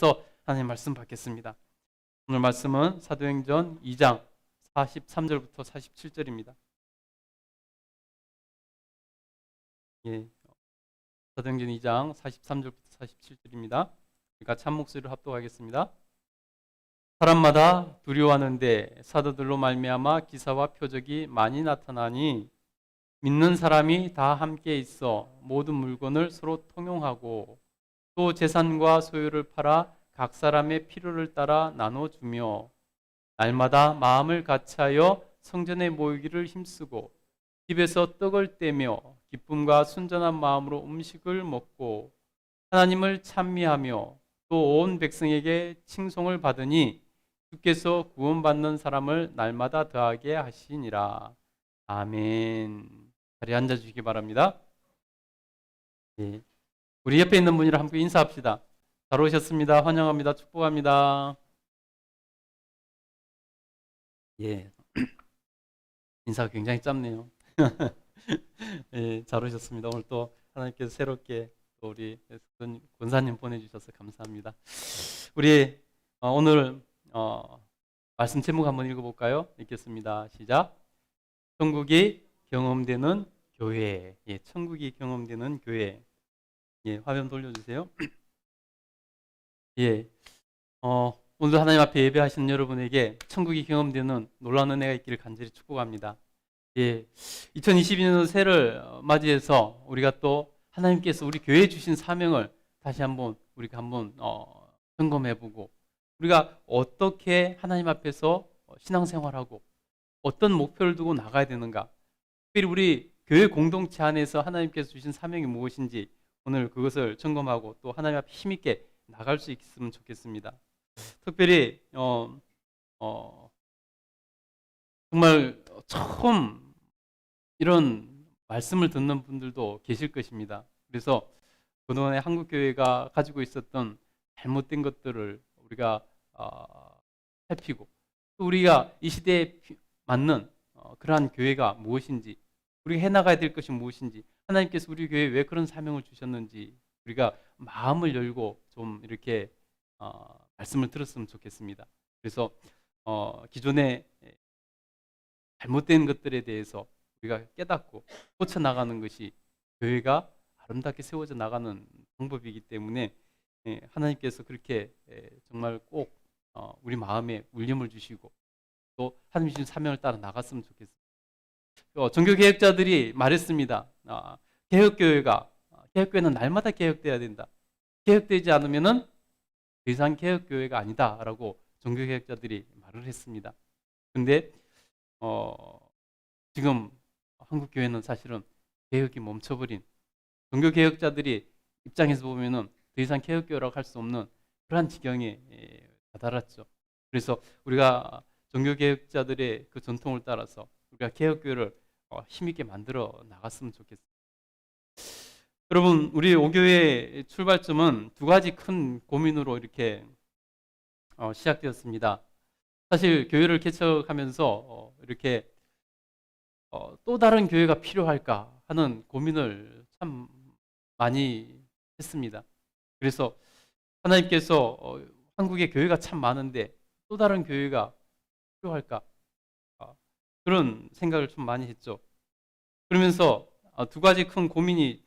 주셔서 하나님 말씀 받겠습니다. 오늘 말씀은 사도행전 2장 43절부터 47절입니다. 예, 사도행전 2장 43절부터 47절입니다. 같이 한 목소리로 합독하겠습니다. 사람마다 두려워하는데 사도들로 말미암아 기사와 표적이 많이 나타나니 믿는 사람이 다 함께 있어 모든 물건을 서로 통용하고 또 재산과 소유를 팔아 각 사람의 필요를 따라 나눠주며 날마다 마음을 같이하여 성전에 모이기를 힘쓰고 집에서 떡을 떼며 기쁨과 순전한 마음으로 음식을 먹고 하나님을 찬미하며 또 온 백성에게 칭송을 받으니 주께서 구원받는 사람을 날마다 더하게 하시니라. 아멘. 자리에 앉아주시기 바랍니다. 예. 우리 옆에 있는 분이랑 함께 인사합시다. 잘 오셨습니다. 환영합니다. 축복합니다. 예. 인사가 굉장히 짧네요. 예, 잘 오셨습니다. 오늘 또 하나님께서 새롭게 또 우리 권사님 보내주셔서 감사합니다. 우리 오늘 말씀 제목 한번 읽어볼까요? 읽겠습니다. 시작. 천국이 경험되는 교회. 예, 천국이 경험되는 교회. 예, 화면 돌려주세요. 예, 오늘 하나님 앞에 예배하시는 여러분에게 천국이 경험되는 놀라운 은혜가 있기를 간절히 축복합니다. 예, 2022년 새를 맞이해서 우리가 또 하나님께서 우리 교회에 주신 사명을 다시 한번 우리가 한번 점검해보고 우리가 어떻게 하나님 앞에서 신앙생활하고 어떤 목표를 두고 나가야 되는가, 특별히 우리 교회 공동체 안에서 하나님께서 주신 사명이 무엇인지 오늘 그것을 점검하고 또 하나님 앞에 힘있게 나갈 수 있으면 좋겠습니다. 특별히 정말 처음 이런 말씀을 듣는 분들도 계실 것입니다. 그래서 그동안에 한국교회가 가지고 있었던 잘못된 것들을 우리가 살피고 또 우리가 이 시대에 맞는 그러한 교회가 무엇인지, 우리가 해나가야 될 것이 무엇인지, 하나님께서 우리 교회에 왜 그런 사명을 주셨는지 우리가 마음을 열고 좀 이렇게 말씀을 들었으면 좋겠습니다. 그래서 기존에 잘못된 것들에 대해서 우리가 깨닫고 고쳐나가는 것이 교회가 아름답게 세워져 나가는 방법이기 때문에 하나님께서 그렇게 정말 꼭 우리 마음에 울림을 주시고 또 하나님 주신 사명을 따라 나갔으면 좋겠습니다. 종교개혁자들이 말했습니다. 개혁교회는 날마다 개혁돼야 된다. 개혁되지 않으면은 더 이상 개혁교회가 아니다라고 종교개혁자들이 말을 했습니다. 근데 지금 한국교회는 사실은 개혁이 멈춰버린, 종교개혁자들이 입장에서 보면은 더 이상 개혁교회라고 할 수 없는 그러한 지경에 다다랐죠. 그래서 우리가 종교개혁자들의 그 전통을 따라서 우리가 개혁교회를 힘있게 만들어 나갔으면 좋겠습니다. 여러분, 우리 오교회의 출발점은 두 가지 큰 고민으로 이렇게 시작되었습니다. 사실 교회를 개척하면서 이렇게 또 다른 교회가 필요할까 하는 고민을 참 많이 했습니다. 그래서 하나님께서 한국에 교회가 참 많은데 또 다른 교회가 필요할까, 그런 생각을 좀 많이 했죠. 그러면서 두 가지 큰 고민이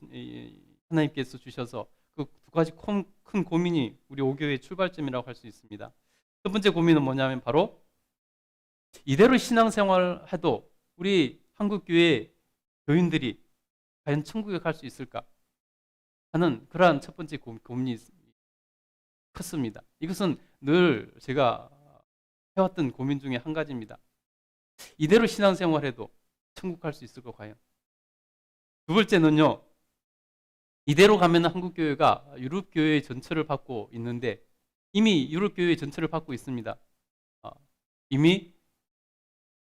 하나님께서 주셔서 그 두 가지 큰 고민이 우리 오교회의 출발점이라고 할 수 있습니다. 첫 번째 고민은 뭐냐면 바로 이대로 신앙생활을 해도 우리 한국교회 교인들이 과연 천국에 갈 수 있을까 하는 그러한 첫 번째 고민이 컸습니다. 이것은 늘 제가 해왔던 고민 중에 한 가지입니다. 이대로 신앙생활해도 천국 갈 수 있을까 과연? 두 번째는요, 이대로 가면 한국교회가 유럽교회의 전철을 받고 있는데 이미 유럽교회의 전철을 받고 있습니다. 이미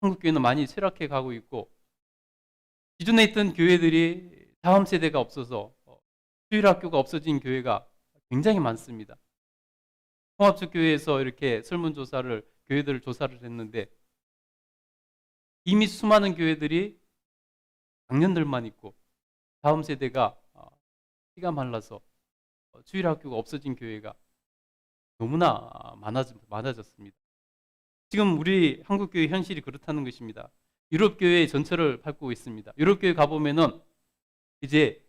한국교회는 많이 쇠락해 가고 있고 기존에 있던 교회들이 다음 세대가 없어서 주일학교가 없어진 교회가 굉장히 많습니다. 통합적 교회에서 이렇게 설문조사를, 교회들을 조사를 했는데 이미 수많은 교회들이 작년들만 있고 다음 세대가 피가 말라서 주일학교가 없어진 교회가 너무나 많아졌습니다. 지금 우리 한국교회 현실이 그렇다는 것입니다. 유럽교회 전체를 밟고 있습니다. 유럽교회 가보면은 이제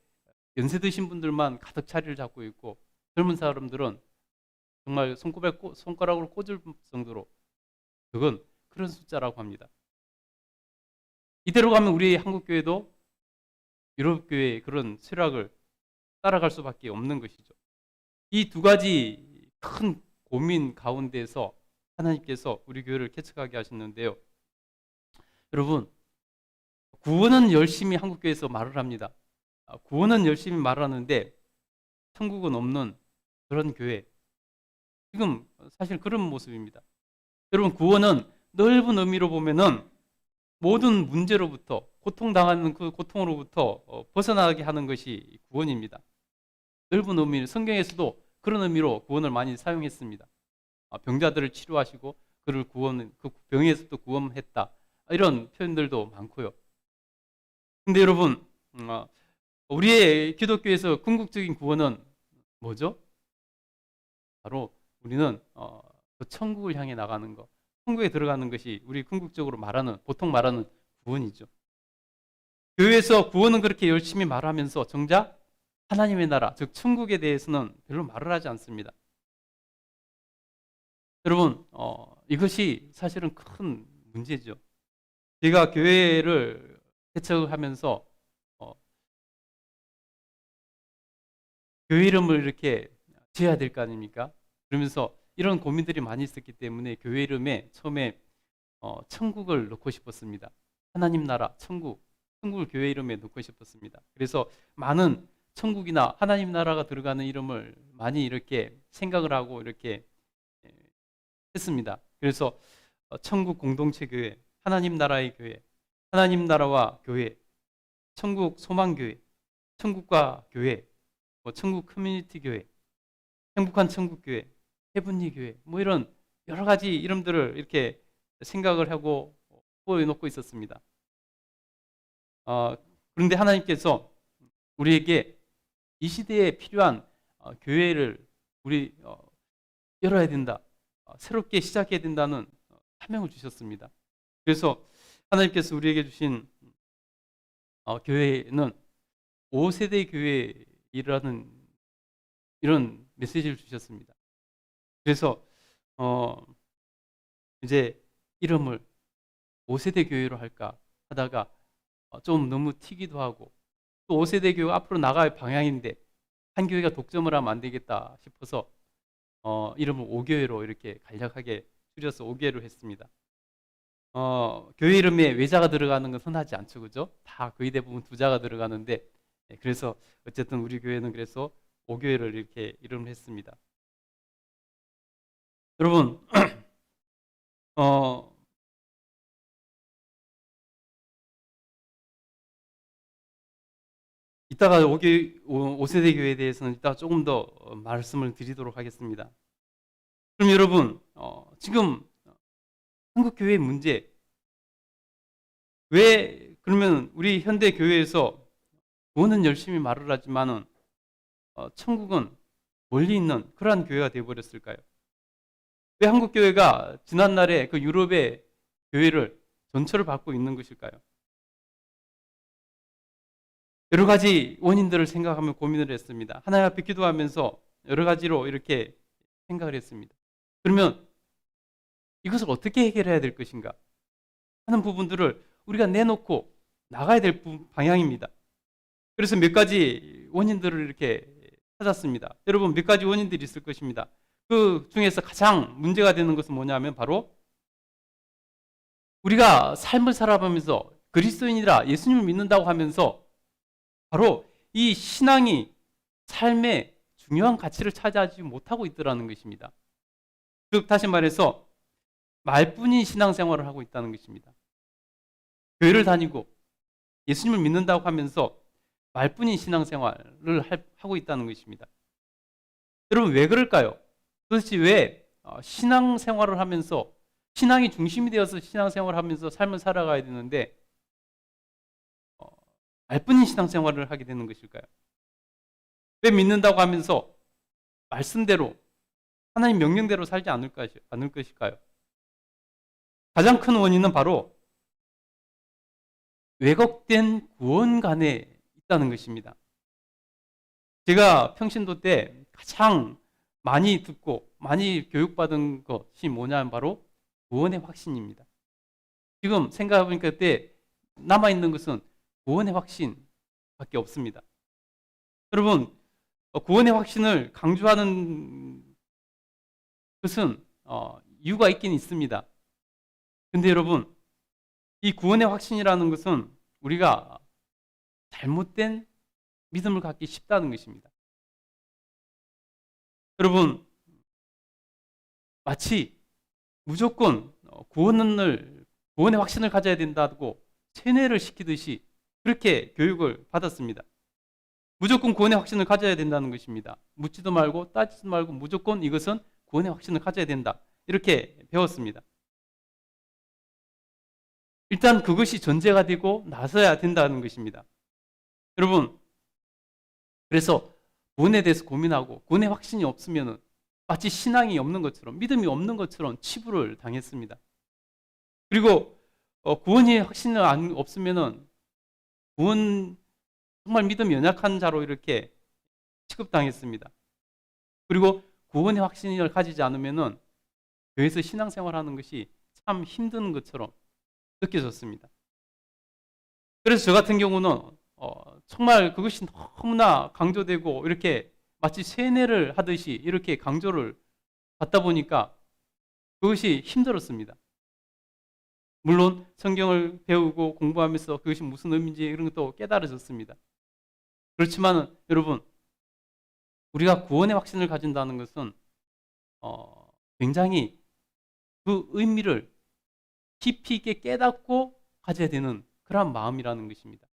연세 드신 분들만 가득 자리를 잡고 있고 젊은 사람들은 정말 손가락으로 꽂을 정도로 그건 그런 숫자라고 합니다. 이대로 가면 우리 한국교회도 유럽교회의 그런 쇠락을 따라갈 수밖에 없는 것이죠. 이 두 가지 큰 고민 가운데서 하나님께서 우리 교회를 개척하게 하셨는데요. 여러분, 구원은 열심히 한국교회에서 말을 합니다. 구원은 열심히 말하는데 천국은 없는 그런 교회. 지금 사실 그런 모습입니다. 여러분, 구원은 넓은 의미로 보면은 모든 문제로부터 고통당하는 그 고통으로부터 벗어나게 하는 것이 구원입니다. 넓은 의미, 성경에서도 그런 의미로 구원을 많이 사용했습니다. 병자들을 치료하시고 그를 그 병에서도 구원했다. 이런 표현들도 많고요. 근데 여러분, 우리의 기독교에서 궁극적인 구원은 뭐죠? 바로 우리는 그 천국을 향해 나가는 것, 천국에 들어가는 것이 우리 궁극적으로 보통 말하는 구원이죠. 교회에서 구원은 그렇게 열심히 말하면서 정작 하나님의 나라, 즉 천국에 대해서는 별로 말을 하지 않습니다. 여러분, 이것이 사실은 큰 문제죠. 제가 교회를 개척하면서 교회 이름을 이렇게 지어야 될 거 아닙니까? 그러면서 이런 고민들이 많이 있었기 때문에 교회 이름에 처음에 천국을 넣고 싶었습니다. 하나님 나라, 천국을 교회 이름에 넣고 싶었습니다. 그래서 많은 천국이나 하나님 나라가 들어가는 이름을 많이 이렇게 생각을 하고 이렇게 했습니다. 그래서 천국 공동체 교회, 하나님 나라의 교회, 하나님 나라와 교회, 천국 소망 교회, 천국과 교회, 천국 커뮤니티 교회, 행복한 천국 교회, 헤븐리 교회, 뭐 이런 여러 가지 이름들을 이렇게 생각을 하고 놓고 있었습니다. 그런데 하나님께서 우리에게 이 시대에 필요한 교회를 우리 열어야 된다. 새롭게 시작해야 된다는 사명을 주셨습니다. 그래서 하나님께서 우리에게 주신 교회는 5세대 교회라는 이런 메시지를 주셨습니다. 그래서 이제 이름을 5세대 교회로 할까 하다가 좀 너무 튀기도 하고 또 5세대 교회가 앞으로 나갈 방향인데 한 교회가 독점을 하면 안 되겠다 싶어서 이름을 5교회로 이렇게 간략하게 줄여서 5교회로 했습니다. 교회 이름에 외자가 들어가는 건 흔하지 않죠, 그죠? 다 거의 대부분 두자가 들어가는데 그래서 어쨌든 우리 교회는 그래서 5교회를 이렇게 이름을 했습니다. 여러분, 이따가 5세대 교회에 대해서는 이따가 조금 더 말씀을 드리도록 하겠습니다. 그럼 여러분, 지금 한국 교회의 문제, 왜 그러면 우리 현대 교회에서 구원은 열심히 말을 하지만은 천국은 멀리 있는 그러한 교회가 되어버렸을까요? 왜 한국 교회가 지난날에 그 유럽의 교회를 전철을 받고 있는 것일까요? 여러 가지 원인들을 생각하며 고민을 했습니다. 하나님 앞에 기도하면서 여러 가지로 이렇게 생각을 했습니다. 그러면 이것을 어떻게 해결해야 될 것인가 하는 부분들을 우리가 내놓고 나가야 될 방향입니다. 그래서 몇 가지 원인들을 이렇게 찾았습니다. 여러분, 몇 가지 원인들이 있을 것입니다. 그 중에서 가장 문제가 되는 것은 뭐냐면 바로 우리가 삶을 살아가면서 그리스도인이라 예수님을 믿는다고 하면서 바로 이 신앙이 삶의 중요한 가치를 차지하지 못하고 있더라는 것입니다. 즉 다시 말해서 말뿐인 신앙생활을 하고 있다는 것입니다. 교회를 다니고 예수님을 믿는다고 하면서 말뿐인 신앙생활을 하고 있다는 것입니다. 여러분, 왜 그럴까요? 도대체 왜 신앙생활을 하면서 신앙이 중심이 되어서 신앙생활을 하면서 삶을 살아가야 되는데 말뿐인 신앙생활을 하게 되는 것일까요? 왜 믿는다고 하면서 말씀대로 하나님 명령대로 살지 않을 것일까요? 가장 큰 원인은 바로 왜곡된 구원관에 있다는 것입니다. 제가 평신도 때 가장 많이 듣고 많이 교육받은 것이 뭐냐면 바로 구원의 확신입니다. 지금 생각해보니까 그때 남아있는 것은 구원의 확신밖에 없습니다. 여러분, 구원의 확신을 강조하는 것은 이유가 있긴 있습니다. 근데 여러분, 이 구원의 확신이라는 것은 우리가 잘못된 믿음을 갖기 쉽다는 것입니다. 여러분, 마치 무조건 구원의 확신을 가져야 된다고 세뇌를 시키듯이 그렇게 교육을 받았습니다. 무조건 구원의 확신을 가져야 된다는 것입니다. 묻지도 말고 따지지도 말고 무조건 이것은 구원의 확신을 가져야 된다. 이렇게 배웠습니다. 일단 그것이 전제가 되고 나서야 된다는 것입니다. 여러분, 그래서 구원에 대해서 고민하고 구원의 확신이 없으면 마치 신앙이 없는 것처럼 믿음이 없는 것처럼 치부를 당했습니다. 그리고 구원의 확신이 없으면 구원 정말 믿음이 연약한 자로 이렇게 취급당했습니다. 그리고 구원의 확신을 가지지 않으면 교회에서 신앙생활하는 것이 참 힘든 것처럼 느껴졌습니다. 그래서 저 같은 경우는 정말 그것이 너무나 강조되고 이렇게 마치 세뇌를 하듯이 이렇게 강조를 받다 보니까 그것이 힘들었습니다. 물론 성경을 배우고 공부하면서 그것이 무슨 의미인지 이런 것도 깨달아졌습니다. 그렇지만 여러분, 우리가 구원의 확신을 가진다는 것은 굉장히 그 의미를 깊이 있게 깨닫고 가져야 되는 그런 마음이라는 것입니다.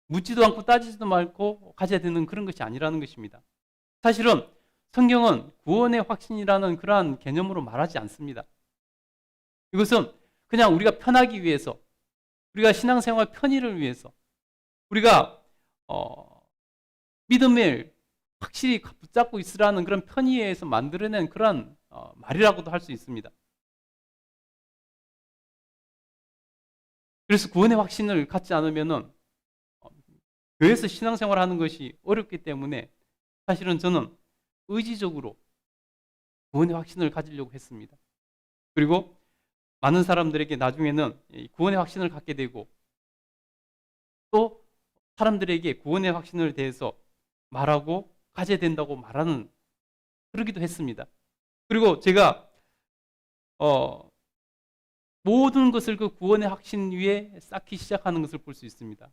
묻지도 않고 따지지도 말고 가져야 되는 그런 것이 아니라는 것입니다. 사실은 성경은 구원의 확신이라는 그러한 개념으로 말하지 않습니다. 이것은 그냥 우리가 편하기 위해서, 우리가 신앙생활 편의를 위해서, 우리가 믿음을 확실히 붙잡고 있으라는 그런 편의에서 만들어낸 그런 말이라고도 할 수 있습니다. 그래서 구원의 확신을 갖지 않으면은 교회에서 신앙생활 하는 것이 어렵기 때문에 사실은 저는 의지적으로 구원의 확신을 가지려고 했습니다. 그리고 많은 사람들에게 나중에는 구원의 확신을 갖게 되고 또 사람들에게 구원의 확신을 대해서 말하고 가져야 된다고 말하는 그러기도 했습니다. 그리고 제가 모든 것을 그 구원의 확신 위에 쌓기 시작하는 것을 볼 수 있습니다.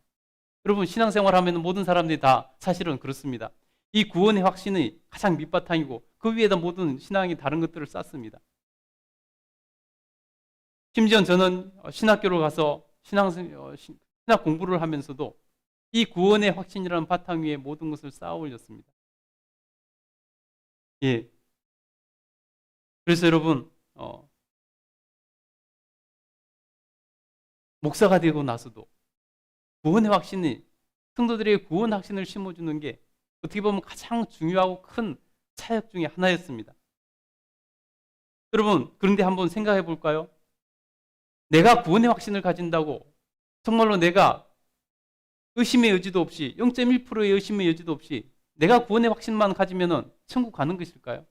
여러분, 신앙생활 하면 모든 사람들이 다 사실은 그렇습니다. 이 구원의 확신이 가장 밑바탕이고 그 위에다 모든 신앙의 다른 것들을 쌓습니다. 심지어 저는 신학교를 가서 신학 공부를 하면서도 이 구원의 확신이라는 바탕 위에 모든 것을 쌓아 올렸습니다. 예. 그래서 여러분, 목사가 되고 나서도 구원의 확신이, 성도들에게 구원 확신을 심어주는 게 어떻게 보면 가장 중요하고 큰 사역 중에 하나였습니다. 여러분, 그런데 한번 생각해 볼까요? 내가 구원의 확신을 가진다고 정말로 내가 의심의 여지도 없이 0.1%의 의심의 여지도 없이 내가 구원의 확신만 가지면 천국 가는 것일까요?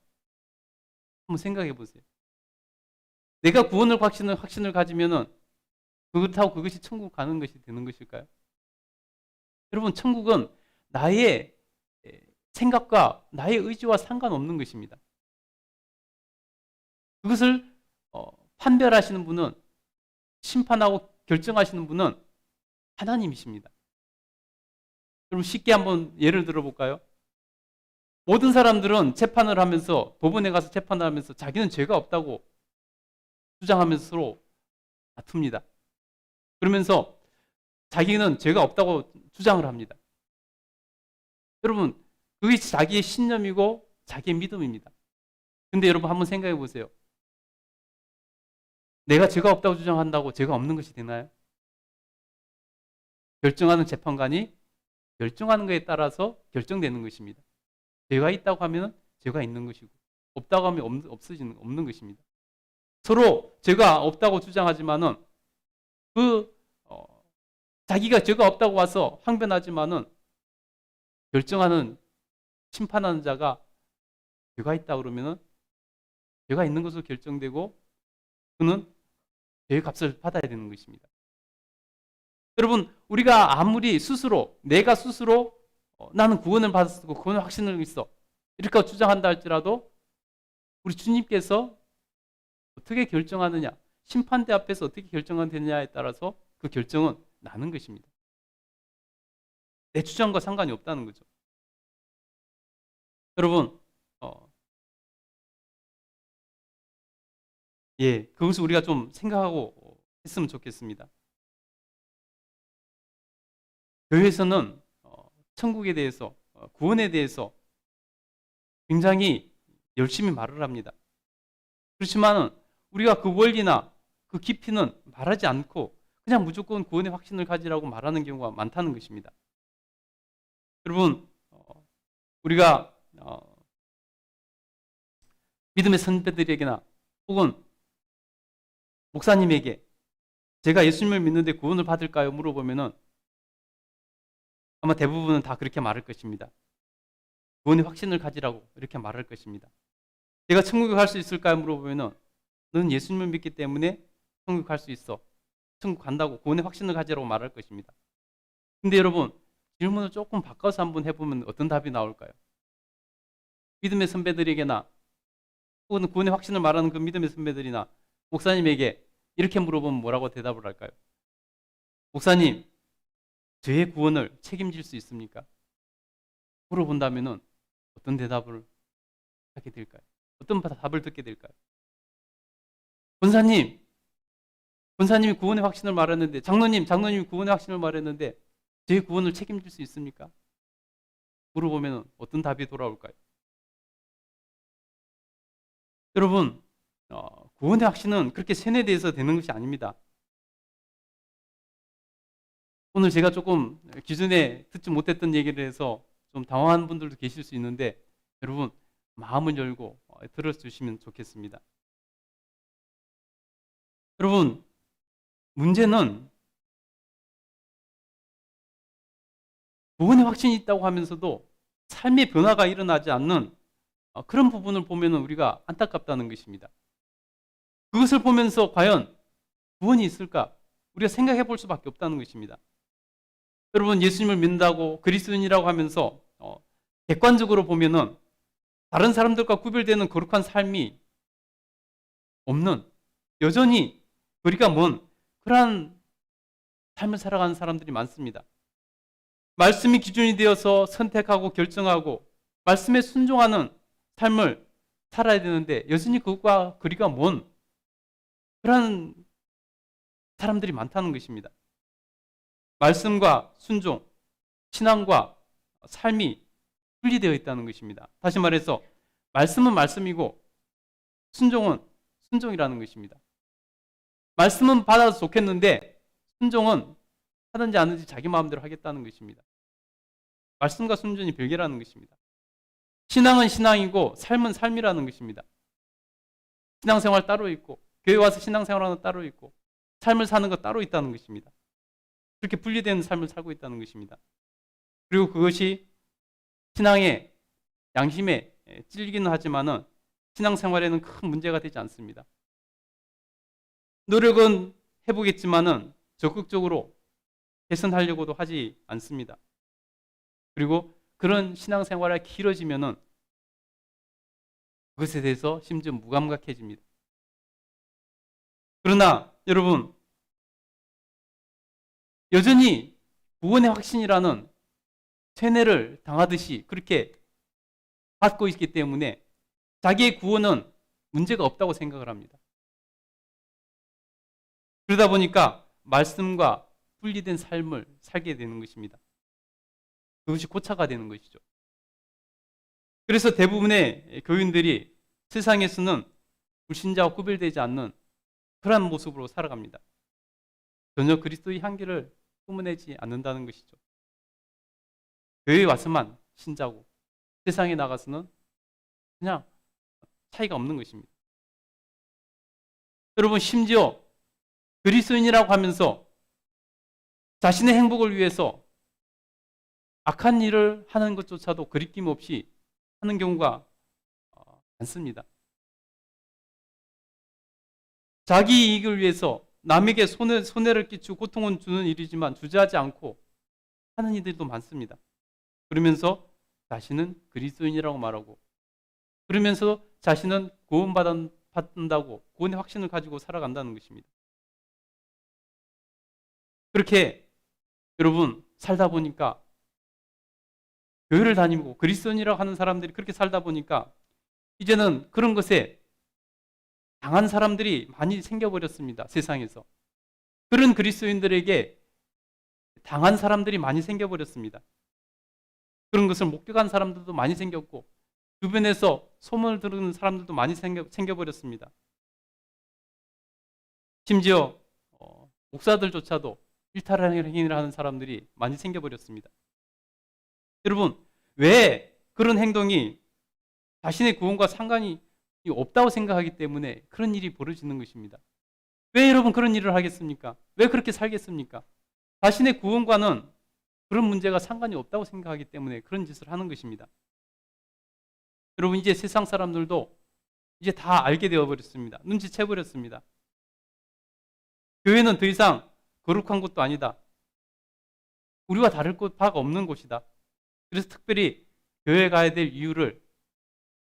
한번 생각해 보세요. 내가 구원의 확신을 가지면 그렇다고 그것이 천국 가는 것이 되는 것일까요? 여러분, 천국은 나의 생각과 나의 의지와 상관없는 것입니다. 그것을 판별하시는 분은, 심판하고 결정하시는 분은 하나님이십니다. 여러분, 쉽게 한번 예를 들어볼까요? 모든 사람들은 재판을 하면서, 법원에 가서 재판을 하면서 자기는 죄가 없다고 주장하면서 서로 다툽니다. 그러면서 자기는 죄가 없다고 주장을 합니다. 여러분, 그게 자기의 신념이고 자기의 믿음입니다. 근데 여러분, 한번 생각해 보세요. 내가 죄가 없다고 주장한다고 죄가 없는 것이 되나요? 결정하는 재판관이 결정하는 것에 따라서 결정되는 것입니다. 죄가 있다고 하면 죄가 있는 것이고, 없다고 하면 없는 것입니다. 서로 죄가 없다고 주장하지만은 자기가 죄가 없다고 와서 항변하지만은 결정하는 심판하는 자가 죄가 있다 그러면은 죄가 있는 것으로 결정되고 그는 죄의 값을 받아야 되는 것입니다. 여러분, 우리가 아무리 내가 스스로 나는 구원을 받았고 구원의 확신을 있어 이렇게 주장한다 할지라도 우리 주님께서 어떻게 결정하느냐, 심판대 앞에서 어떻게 결정되느냐에 따라서 그 결정은 나는 것입니다. 내 주장과 상관이 없다는 거죠. 여러분, 그것을 우리가 좀 생각하고 했으면 좋겠습니다. 교회에서는 천국에 대해서, 구원에 대해서 굉장히 열심히 말을 합니다. 그렇지만 우리가 그 원리나 그 깊이는 말하지 않고 그냥 무조건 구원의 확신을 가지라고 말하는 경우가 많다는 것입니다. 여러분, 우리가 믿음의 선배들에게나 혹은 목사님에게 제가 예수님을 믿는데 구원을 받을까요? 물어보면은 아마 대부분은 다 그렇게 말할 것입니다. 구원의 확신을 가지라고 이렇게 말할 것입니다. 제가 천국에 갈 수 있을까요? 물어보면은 너는 예수님을 믿기 때문에 천국 갈 수 있어. 천국 간다고 구원의 확신을 가지라고 말할 것입니다. 근데 여러분, 질문을 조금 바꿔서 한번 해보면 어떤 답이 나올까요? 믿음의 선배들에게나 혹은 구원의 확신을 말하는 그 믿음의 선배들이나 목사님에게 이렇게 물어보면 뭐라고 대답을 할까요? 목사님, 저의 구원을 책임질 수 있습니까? 물어본다면은 어떤 대답을 하게 될까요? 어떤 답을 듣게 될까요? 권사님이 구원의 확신을 말했는데, 장로님이 구원의 확신을 말했는데 제 구원을 책임질 수 있습니까? 물어보면 어떤 답이 돌아올까요? 여러분, 구원의 확신은 그렇게 세뇌돼서 되는 것이 아닙니다. 오늘 제가 조금 기존에 듣지 못했던 얘기를 해서 좀 당황한 분들도 계실 수 있는데 여러분, 마음을 열고 들어주시면 좋겠습니다. 여러분, 문제는 구원의 확신이 있다고 하면서도 삶의 변화가 일어나지 않는 그런 부분을 보면 우리가 안타깝다는 것입니다. 그것을 보면서 과연 구원이 있을까? 우리가 생각해 볼 수밖에 없다는 것입니다. 여러분, 예수님을 믿는다고 그리스도인이라고 하면서 객관적으로 보면은 다른 사람들과 구별되는 거룩한 삶이 없는, 여전히 거리가 먼 그러한 삶을 살아가는 사람들이 많습니다. 말씀이 기준이 되어서 선택하고 결정하고 말씀에 순종하는 삶을 살아야 되는데 여전히 그것과 거리가 먼 그런 사람들이 많다는 것입니다. 말씀과 순종, 신앙과 삶이 분리되어 있다는 것입니다. 다시 말해서 말씀은 말씀이고 순종은 순종이라는 것입니다. 말씀은 받아도 좋겠는데 순종은 하든지 안 하든지 자기 마음대로 하겠다는 것입니다. 말씀과 순종이 별개라는 것입니다. 신앙은 신앙이고 삶은 삶이라는 것입니다. 신앙생활 따로 있고 교회 와서 신앙생활하는 따로 있고 삶을 사는 것 따로 있다는 것입니다. 그렇게 분리된 삶을 살고 있다는 것입니다. 그리고 그것이 신앙의 양심에 찔리기는 하지만은 신앙생활에는 큰 문제가 되지 않습니다. 노력은 해보겠지만은 적극적으로 개선하려고도 하지 않습니다. 그리고 그런 신앙생활이 길어지면은 그것에 대해서 심지어 무감각해집니다. 그러나 여러분, 여전히 구원의 확신이라는 세뇌를 당하듯이 그렇게 받고 있기 때문에 자기의 구원은 문제가 없다고 생각을 합니다. 그러다 보니까 말씀과 분리된 삶을 살게 되는 것입니다. 그것이 고차가 되는 것이죠. 그래서 대부분의 교인들이 세상에서는 불신자와 구별되지 않는 그런 모습으로 살아갑니다. 전혀 그리스도의 향기를 뿜어내지 않는다는 것이죠. 교회에 와서만 신자고 세상에 나가서는 그냥 차이가 없는 것입니다. 여러분, 심지어 그리스도인이라고 하면서 자신의 행복을 위해서 악한 일을 하는 것조차도 거리낌 없이 하는 경우가 많습니다. 자기 이익을 위해서 남에게 손해를 끼치고 고통을 주는 일이지만 주저하지 않고 하는 이들도 많습니다. 그러면서 자신은 그리스도인이라고 말하고, 그러면서 자신은 구원받는다고 구원의 확신을 가지고 살아간다는 것입니다. 그렇게 여러분 살다 보니까, 교회를 다니고 그리스도인이라고 하는 사람들이 그렇게 살다 보니까 이제는 그런 것에 당한 사람들이 많이 생겨버렸습니다. 세상에서. 그런 그리스도인들에게 당한 사람들이 많이 생겨버렸습니다. 그런 것을 목격한 사람들도 많이 생겼고, 주변에서 소문을 들은 사람들도 많이 생겨버렸습니다. 심지어 목사들조차도 일탈한 행위를 하는 사람들이 많이 생겨버렸습니다. 여러분, 왜 그런 행동이 자신의 구원과 상관이 없다고 생각하기 때문에 그런 일이 벌어지는 것입니다. 왜 여러분 그런 일을 하겠습니까? 왜 그렇게 살겠습니까? 자신의 구원과는 그런 문제가 상관이 없다고 생각하기 때문에 그런 짓을 하는 것입니다. 여러분, 이제 세상 사람들도 이제 다 알게 되어버렸습니다. 눈치채버렸습니다. 교회는 더 이상 거룩한 곳도 아니다. 우리와 다를 바가 없는 곳이다. 그래서 특별히 교회에 가야 될 이유를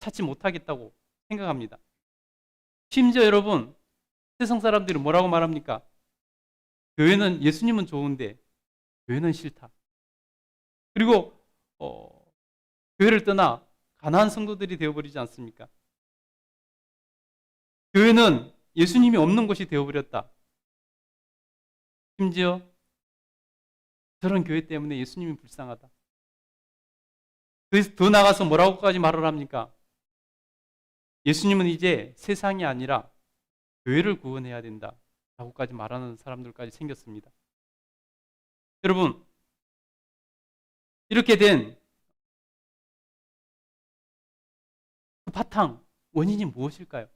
찾지 못하겠다고 생각합니다. 심지어 여러분, 세상 사람들이 뭐라고 말합니까? 교회는, 예수님은 좋은데 교회는 싫다. 그리고 교회를 떠나 가난한 성도들이 되어버리지 않습니까? 교회는 예수님이 없는 곳이 되어버렸다. 심지어 저런 교회 때문에 예수님이 불쌍하다. 그래서 더 나가서 뭐라고까지 말을 합니까? 예수님은 이제 세상이 아니라 교회를 구원해야 된다 라고까지 말하는 사람들까지 생겼습니다. 여러분, 이렇게 된 그 바탕, 원인이 무엇일까요?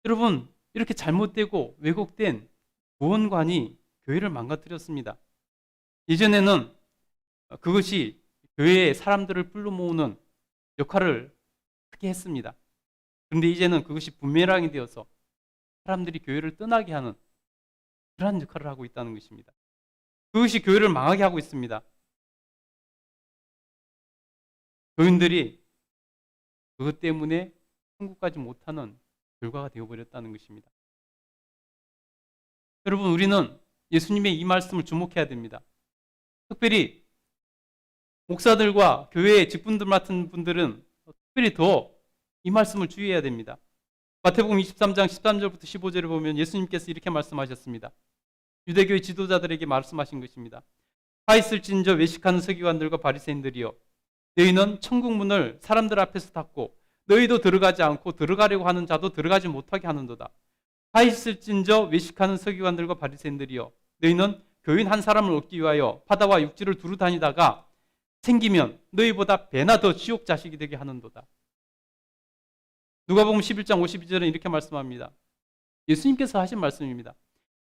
여러분, 이렇게 잘못되고 왜곡된 구원관이 교회를 망가뜨렸습니다. 예전에는 그것이 교회의 사람들을 불러 모으는 역할을 크게 했습니다. 그런데 이제는 그것이 부메랑이 되어서 사람들이 교회를 떠나게 하는 그러한 역할을 하고 있다는 것입니다. 그것이 교회를 망하게 하고 있습니다. 교인들이 그것 때문에 천국까지 못하는 결과가 되어버렸다는 것입니다. 여러분, 우리는 예수님의 이 말씀을 주목해야 됩니다. 특별히 목사들과 교회의 직분들 맡은 분들은 특별히 더 이 말씀을 주의해야 됩니다. 마태복음 23장 13절부터 15절을 보면 예수님께서 이렇게 말씀하셨습니다. 유대교의 지도자들에게 말씀하신 것입니다. 화 있을진저 외식하는 서기관들과 바리새인들이여, 너희는 천국 문을 사람들 앞에서 닫고 너희도 들어가지 않고 들어가려고 하는 자도 들어가지 못하게 하는도다. 화 있을진저 외식하는 서기관들과 바리새인들이여, 너희는 교인 한 사람을 얻기 위하여 바다와 육지를 두루 다니다가 생기면 너희보다 배나 더 지옥 자식이 되게 하는도다. 누가복음 11장 52절은 이렇게 말씀합니다. 예수님께서 하신 말씀입니다.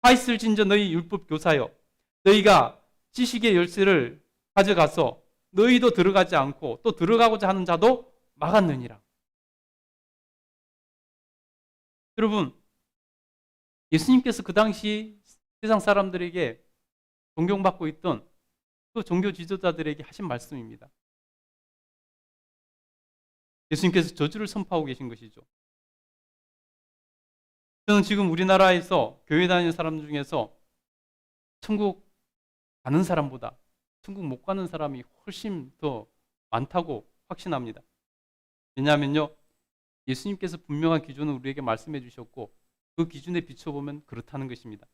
화 있을진저 너희 율법 교사여, 너희가 지식의 열쇠를 가져가서 너희도 들어가지 않고 또 들어가고자 하는 자도 막았느니라. 여러분, 예수님께서 그 당시 세상 사람들에게 존경받고 있던 그 종교 지도자들에게 하신 말씀입니다. 예수님께서 저주를 선포하고 계신 것이죠. 저는 지금 우리나라에서 교회 다니는 사람 중에서 천국 가는 사람보다 천국 못 가는 사람이 훨씬 더 많다고 확신합니다. 왜냐하면요, 예수님께서 분명한 기준을 우리에게 말씀해 주셨고 그 기준에 비춰보면 그렇다는 것입니다.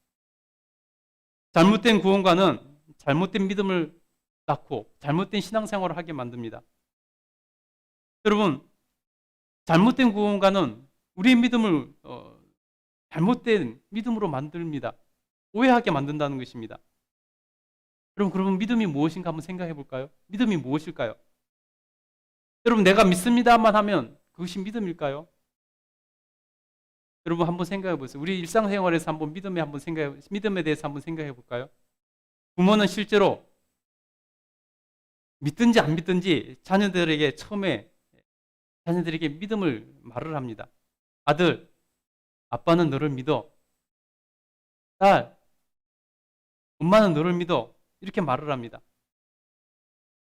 잘못된 구원과는 잘못된 믿음을 낳고 잘못된 신앙생활을 하게 만듭니다. 여러분, 잘못된 구원과는 우리의 믿음을 잘못된 믿음으로 만듭니다. 오해하게 만든다는 것입니다. 여러분, 그러면 믿음이 무엇인가 한번 생각해 볼까요? 믿음이 무엇일까요? 여러분, 내가 믿습니다만 하면 그것이 믿음일까요? 여러분, 한번 생각해 보세요. 우리 일상생활에서 한번 믿음에 대해서 한번 생각해 볼까요? 부모는 실제로 믿든지 안 믿든지 자녀들에게 처음에 자녀들에게 믿음을 말을 합니다. 아들, 아빠는 너를 믿어. 딸, 엄마는 너를 믿어. 이렇게 말을 합니다.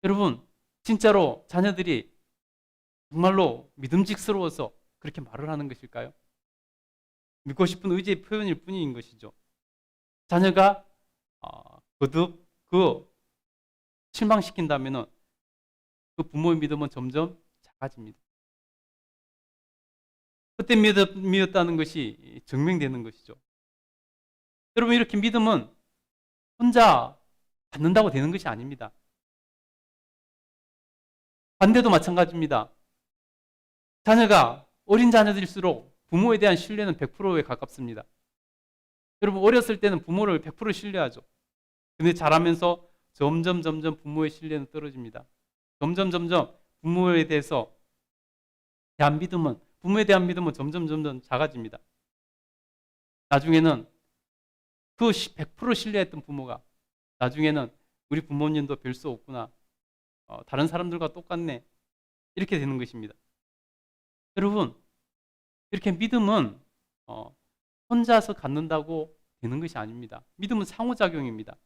여러분, 진짜로 자녀들이 정말로 믿음직스러워서 그렇게 말을 하는 것일까요? 믿고 싶은 의지의 표현일 뿐인 것이죠. 자녀가 거듭 실망시킨다면 그 부모의 믿음은 점점 작아집니다. 그때 믿었다는 것이 증명되는 것이죠. 여러분, 이렇게 믿음은 혼자 갖는다고 되는 것이 아닙니다. 반대도 마찬가지입니다. 자녀가 어린 자녀들일수록 부모에 대한 신뢰는 100%에 가깝습니다. 여러분, 어렸을 때는 부모를 100% 신뢰하죠. 근데 자라면서 점점 부모의 신뢰는 떨어집니다. 점점 부모에 대한 믿음은 점점 작아집니다. 나중에는 그 100% 신뢰했던 부모가 나중에는 우리 부모님도 별 수 없구나. 다른 사람들과 똑같네. 이렇게 되는 것입니다. 여러분, 이렇게 믿음은 혼자서 갖는다고 되는 것이 아닙니다. 믿음은 상호작용입니다.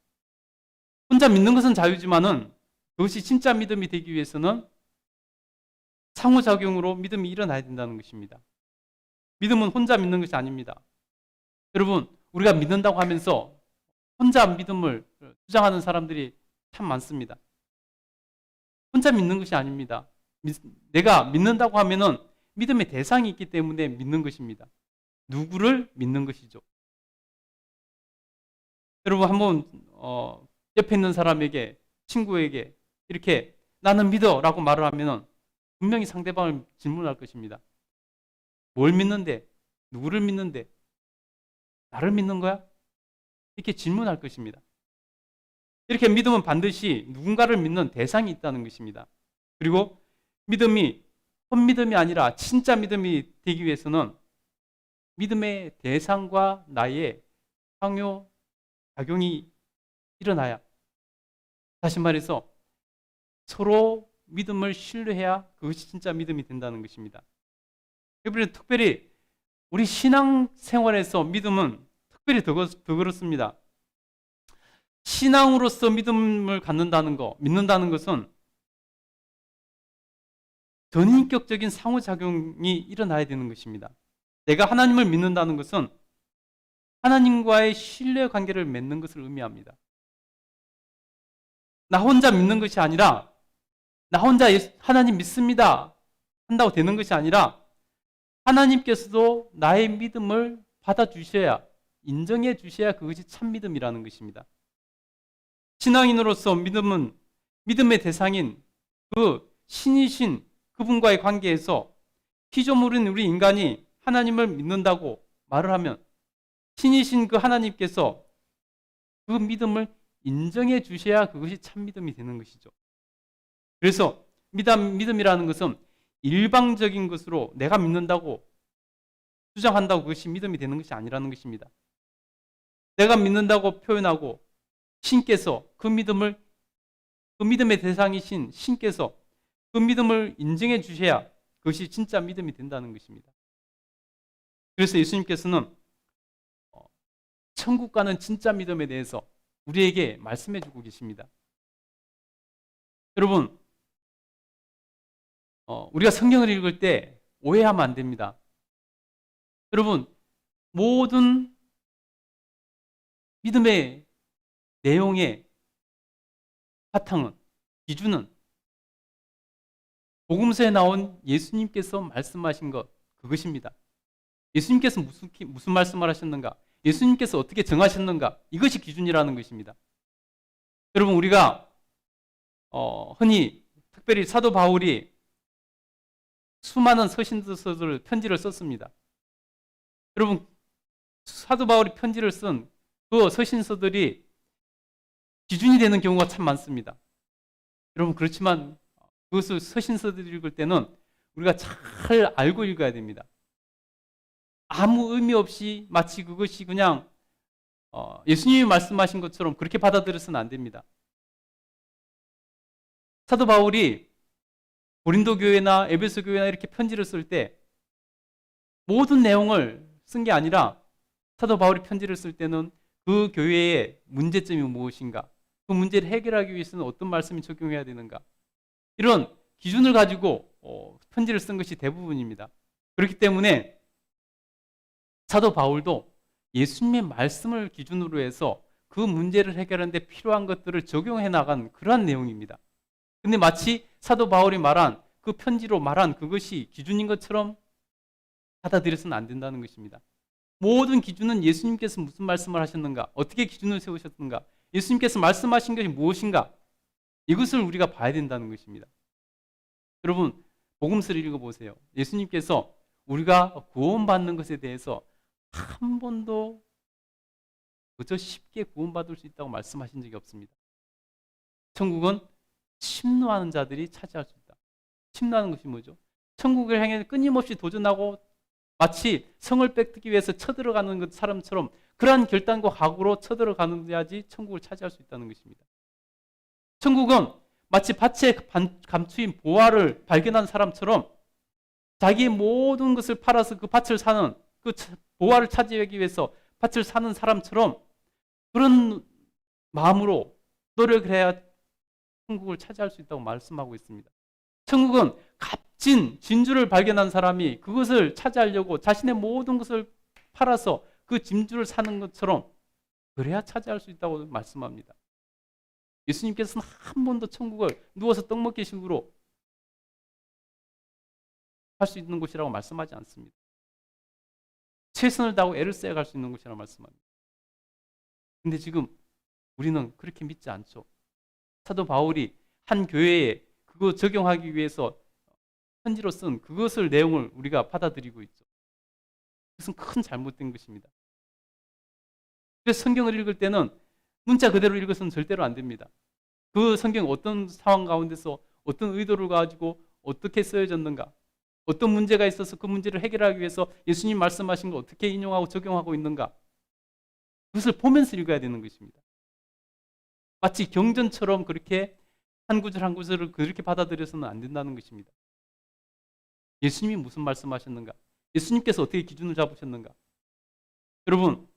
혼자 믿는 것은 자유지만은 그것이 진짜 믿음이 되기 위해서는 상호작용으로 믿음이 일어나야 된다는 것입니다. 믿음은 혼자 믿는 것이 아닙니다. 여러분, 우리가 믿는다고 하면서 혼자 믿음을 주장하는 사람들이 참 많습니다. 혼자 믿는 것이 아닙니다. 내가 믿는다고 하면은 믿음의 대상이 있기 때문에 믿는 것입니다. 누구를 믿는 것이죠. 여러분, 한번 옆에 있는 사람에게, 친구에게 이렇게 나는 믿어 라고 말을 하면은 분명히 상대방을 질문할 것입니다. 뭘 믿는데? 누구를 믿는데? 나를 믿는 거야? 이렇게 질문할 것입니다. 이렇게 믿음은 반드시 누군가를 믿는 대상이 있다는 것입니다. 그리고 믿음이 헛믿음이 아니라 진짜 믿음이 되기 위해서는 믿음의 대상과 나의 상호작용이 일어나야, 다시 말해서 서로 믿음을 신뢰해야 그것이 진짜 믿음이 된다는 것입니다. 특별히 우리 신앙생활에서 믿음은 특별히 더 그렇습니다. 신앙으로서 믿음을 갖는다는 것, 믿는다는 것은 전인격적인 상호작용이 일어나야 되는 것입니다. 내가 하나님을 믿는다는 것은 하나님과의 신뢰 관계를 맺는 것을 의미합니다. 나 혼자 믿는 것이 아니라, 나 혼자 하나님 믿습니다 한다고 되는 것이 아니라 하나님께서도 나의 믿음을 받아주셔야, 인정해 주셔야 그것이 참 믿음이라는 것입니다. 신앙인으로서 믿음의 대상인 그 신이신 그분과의 관계에서 피조물인 우리 인간이 하나님을 믿는다고 말을 하면 신이신 그 하나님께서 그 믿음을 인정해 주셔야 그것이 참 믿음이 되는 것이죠. 그래서 믿음이라는 것은 일방적인 것으로 내가 믿는다고 주장한다고 그것이 믿음이 되는 것이 아니라는 것입니다. 내가 믿는다고 표현하고 신께서 그 믿음의 대상이신 신께서 그 믿음을 인정해 주셔야 그것이 진짜 믿음이 된다는 것입니다. 그래서 예수님께서는 천국 가는 진짜 믿음에 대해서 우리에게 말씀해 주고 계십니다. 여러분, 우리가 성경을 읽을 때 오해하면 안 됩니다. 여러분, 모든 믿음의 내용의 바탕은, 기준은 복음서에 나온 예수님께서 말씀하신 것, 그것입니다. 예수님께서 무슨 말씀을 하셨는가? 예수님께서 어떻게 정하셨는가? 이것이 기준이라는 것입니다. 여러분, 우리가 흔히 특별히 사도 바울이 수많은 서신서들, 편지를 썼습니다. 여러분, 사도 바울이 편지를 쓴 그 서신서들이 기준이 되는 경우가 참 많습니다. 여러분, 그렇지만 그것을 서신서들 읽을 때는 우리가 잘 알고 읽어야 됩니다. 아무 의미 없이 마치 그것이 그냥 예수님이 말씀하신 것처럼 그렇게 받아들여서는 안 됩니다. 사도 바울이 고린도 교회나 에베소 교회나 이렇게 편지를 쓸 때 모든 내용을 쓴 게 아니라 사도 바울이 편지를 쓸 때는 그 교회의 문제점이 무엇인가, 그 문제를 해결하기 위해서는 어떤 말씀이 적용해야 되는가, 이런 기준을 가지고 편지를 쓴 것이 대부분입니다. 그렇기 때문에 사도 바울도 예수님의 말씀을 기준으로 해서 그 문제를 해결하는 데 필요한 것들을 적용해 나간 그러한 내용입니다. 근데 마치 사도 바울이 말한 그 편지로 말한 그것이 기준인 것처럼 받아들여서는 안 된다는 것입니다. 모든 기준은 예수님께서 무슨 말씀을 하셨는가, 어떻게 기준을 세우셨는가, 예수님께서 말씀하신 것이 무엇인가, 이것을 우리가 봐야 된다는 것입니다. 여러분, 복음서를 읽어보세요. 예수님께서 우리가 구원받는 것에 대해서 한 번도 그저 쉽게 구원받을 수 있다고 말씀하신 적이 없습니다. 천국은 침노하는 자들이 차지할 수 있다. 침노하는 것이 뭐죠? 천국을 향해 끊임없이 도전하고 마치 성을 뺏기 위해서 쳐들어가는 사람처럼 그러한 결단과 각오로 쳐들어가야지 천국을 차지할 수 있다는 것입니다. 천국은 마치 밭에 감추인 보화를 발견한 사람처럼 자기의 모든 것을 팔아서 그 밭을 사는, 그 보화를 차지하기 위해서 밭을 사는 사람처럼 그런 마음으로 노력을 해야 천국을 차지할 수 있다고 말씀하고 있습니다. 천국은 값진 진주를 발견한 사람이 그것을 차지하려고 자신의 모든 것을 팔아서 그 진주를 사는 것처럼 그래야 차지할 수 있다고 말씀합니다. 예수님께서는 한 번도 천국을 누워서 떡 먹기 식으로 할 수 있는 곳이라고 말씀하지 않습니다. 최선을 다하고 애를 써야 갈 수 있는 곳이라고 말씀합니다. 근데 지금 우리는 그렇게 믿지 않죠. 사도 바울이 한 교회에 그거 적용하기 위해서 편지로 쓴 그것을 내용을 우리가 받아들이고 있죠. 그것은 큰 잘못된 것입니다. 그래서 성경을 읽을 때는 문자 그대로 읽어서는 절대로 안 됩니다. 그 성경 어떤 상황 가운데서 어떤 의도를 가지고 어떻게 쓰여졌는가, 어떤 문제가 있어서 그 문제를 해결하기 위해서 예수님 말씀하신 거 어떻게 인용하고 적용하고 있는가, 그것을 보면서 읽어야 되는 것입니다. 마치 경전처럼 그렇게 한 구절 한 구절을 그렇게 받아들여서는 안 된다는 것입니다. 예수님이 무슨 말씀하셨는가, 예수님께서 어떻게 기준을 잡으셨는가. 여러분,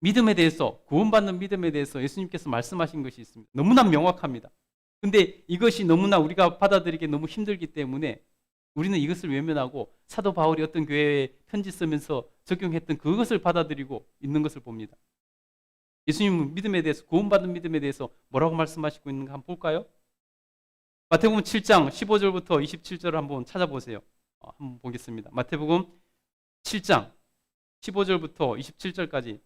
믿음에 대해서, 구원받는 믿음에 대해서 예수님께서 말씀하신 것이 있습니다. 너무나 명확합니다. 근데 이것이 너무나 우리가 받아들이기 너무 힘들기 때문에 우리는 이것을 외면하고 사도 바울이 어떤 교회에 편지 쓰면서 적용했던 그것을 받아들이고 있는 것을 봅니다. 예수님 믿음에 대해서, 구원받는 믿음에 대해서 뭐라고 말씀하시고 있는가 한번 볼까요? 마태복음 7장 15절부터 27절을 한번 찾아보세요. 한번 보겠습니다. 마태복음 7장 15절부터 27절까지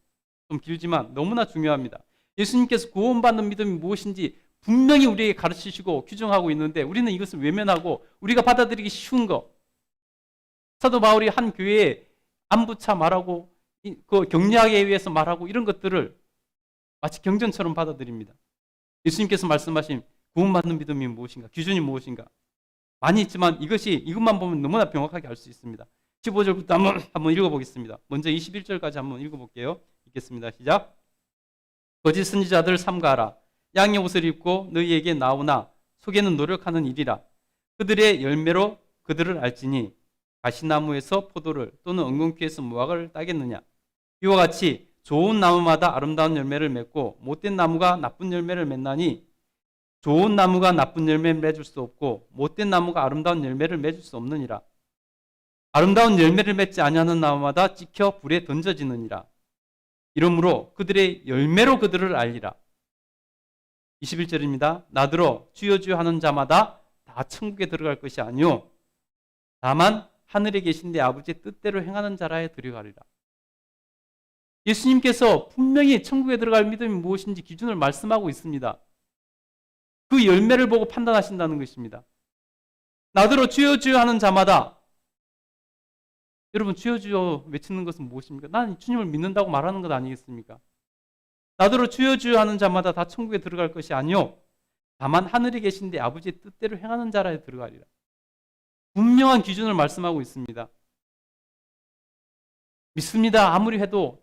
좀 길지만 너무나 중요합니다. 예수님께서 구원받는 믿음이 무엇인지 분명히 우리에게 가르치시고 규정하고 있는데 우리는 이것을 외면하고 우리가 받아들이기 쉬운 거, 사도 바울이 한 교회에 안부차 말하고 그 격려하기 위해서 말하고 이런 것들을 마치 경전처럼 받아들입니다. 예수님께서 말씀하신 구원받는 믿음이 무엇인가, 기준이 무엇인가 많이 있지만 이것만 보면 너무나 명확하게 알 수 있습니다. 15절부터 한번 읽어보겠습니다. 먼저 21절까지 한번 읽어볼게요. 읽겠습니다. 시작. 거짓 선지자들 삼가하라. 양의 옷을 입고 너희에게 나오나 속에는 노력하는 일이라. 그들의 열매로 그들을 알지니 가시나무에서 포도를 또는 엉겅퀴에서 무화과를 따겠느냐. 이와 같이 좋은 나무마다 아름다운 열매를 맺고 못된 나무가 나쁜 열매를 맺나니 좋은 나무가 나쁜 열매를 맺을 수 없고 못된 나무가 아름다운 열매를 맺을 수 없느니라. 아름다운 열매를 맺지 아니하는 나무마다 찍혀 불에 던져지느니라. 이러므로 그들의 열매로 그들을 알리라. 21절입니다. 나더러 주여 주여 하는 자마다 다 천국에 들어갈 것이 아니요 다만 하늘에 계신 내 아버지의 뜻대로 행하는 자라에 들어가리라. 예수님께서 분명히 천국에 들어갈 믿음이 무엇인지 기준을 말씀하고 있습니다. 그 열매를 보고 판단하신다는 것입니다. 나더러 주여 주여 하는 자마다, 여러분 주여 주여 외치는 것은 무엇입니까? 난 주님을 믿는다고 말하는 것 아니겠습니까? 나더러 주여 주여 하는 자마다 다 천국에 들어갈 것이 아니요 다만 하늘에 계신데 아버지의 뜻대로 행하는 자라에 들어가리라. 분명한 기준을 말씀하고 있습니다. 믿습니다. 아무리 해도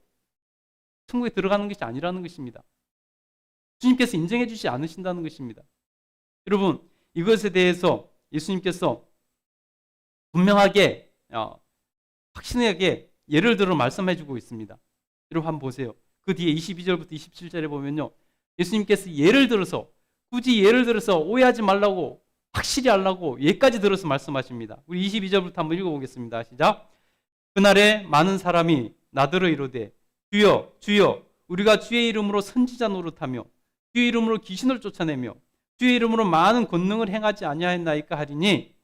천국에 들어가는 것이 아니라는 것입니다. 주님께서 인정해 주지 않으신다는 것입니다. 여러분, 이것에 대해서 예수님께서 분명하게 확신하게 예를 들어 말씀해 주고 있습니다. 여러분 한번 보세요. 그 뒤에 22절부터 27절에 보면요, 예수님께서 예를 들어서, 굳이 예를 들어서 오해하지 말라고, 확실히 하려고 예까지 들어서 말씀하십니다. 우리 22절부터 한번 읽어보겠습니다. 시작. 그날에 많은 사람이 나더러 이르되 주여 주여 우리가 주의 이름으로 선지자 노릇하며 주의 이름으로 귀신을 쫓아내며 주의 이름으로 많은 권능을 행하지 아니하였나이까 하리니,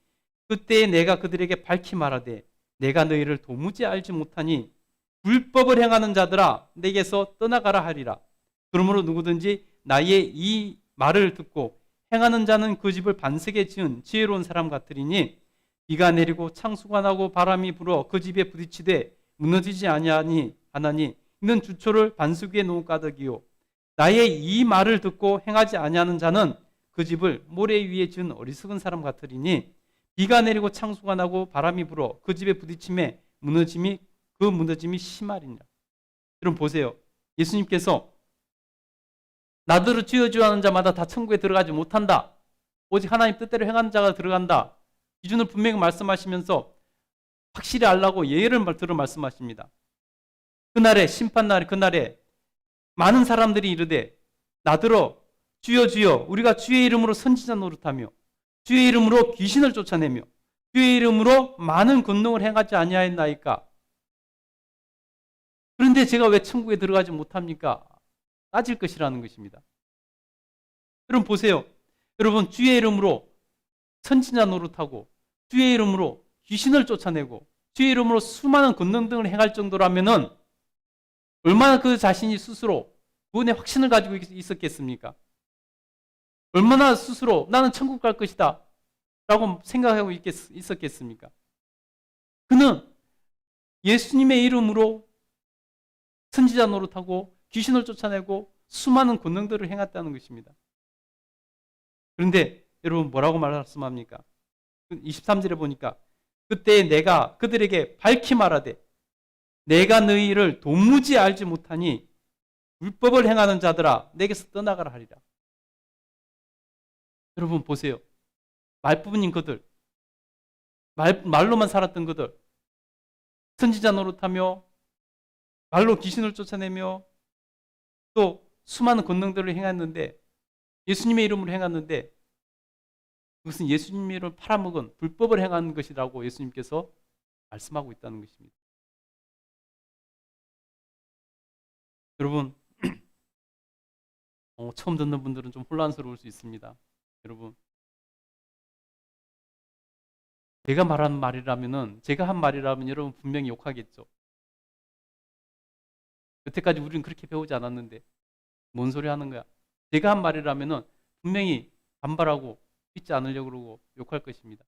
그때 내가 그들에게 밝히 말하되 내가 너희를 도무지 알지 못하니 불법을 행하는 자들아 내게서 떠나가라 하리라. 그러므로 누구든지 나의 이 말을 듣고 행하는 자는 그 집을 반석에 지은 지혜로운 사람 같으리니, 비가 내리고 창수가 나고 바람이 불어 그 집에 부딪히되 무너지지 아니하니 하나니 이는 주초를 반석 위에 놓은 가득이요, 나의 이 말을 듣고 행하지 아니하는 자는 그 집을 모래 위에 지은 어리석은 사람 같으리니, 비가 내리고 창수가 나고 바람이 불어 그 집에 부딪힘에 그 무너짐이 심하리니라. 여러분 보세요. 예수님께서 나더러 주여 주여 하는 자마다 다 천국에 들어가지 못한다, 오직 하나님 뜻대로 행하는 자가 들어간다, 기준을 분명히 말씀하시면서 확실히 알라고 예를 들어 말씀하십니다. 그날에, 심판날 그날에 많은 사람들이 이르되 나더러 주여 주여 우리가 주의 이름으로 선지자 노릇하며 주의 이름으로 귀신을 쫓아내며 주의 이름으로 많은 권능을 행하지 아니하였나이까. 그런데 제가 왜 천국에 들어가지 못합니까? 따질 것이라는 것입니다. 여러분 보세요. 여러분 주의 이름으로 선지자 노릇하고 주의 이름으로 귀신을 쫓아내고 주의 이름으로 수많은 권능 등을 행할 정도라면은 얼마나 그 자신이 스스로 구원의 확신을 가지고 있었겠습니까? 얼마나 스스로 나는 천국 갈 것이다 라고 생각하고 있었겠습니까? 그는 예수님의 이름으로 선지자 노릇하고 귀신을 쫓아내고 수많은 권능들을 행했다는 것입니다. 그런데 여러분 뭐라고 말씀합니까? 23절에 보니까 그때 내가 그들에게 밝히 말하되 내가 너희를 도무지 알지 못하니 불법을 행하는 자들아 내게서 떠나가라 하리라. 여러분 보세요. 말뿐인 그들, 말로만 살았던 그들, 선지자 노릇하며 말로 귀신을 쫓아내며 또 수많은 권능들을 행했는데, 예수님의 이름으로 행했는데 그것은 예수님의 이름을 팔아먹은 불법을 행한 것이라고 예수님께서 말씀하고 있다는 것입니다. 여러분 처음 듣는 분들은 좀 혼란스러울 수 있습니다. 여러분 제가 말한 말이라면은, 제가 한 말이라면 여러분 분명히 욕하겠죠. 여태까지 우리는 그렇게 배우지 않았는데 뭔 소리 하는 거야? 제가 한 말이라면은 분명히 반발하고 믿지 않으려고 그러고 욕할 것입니다.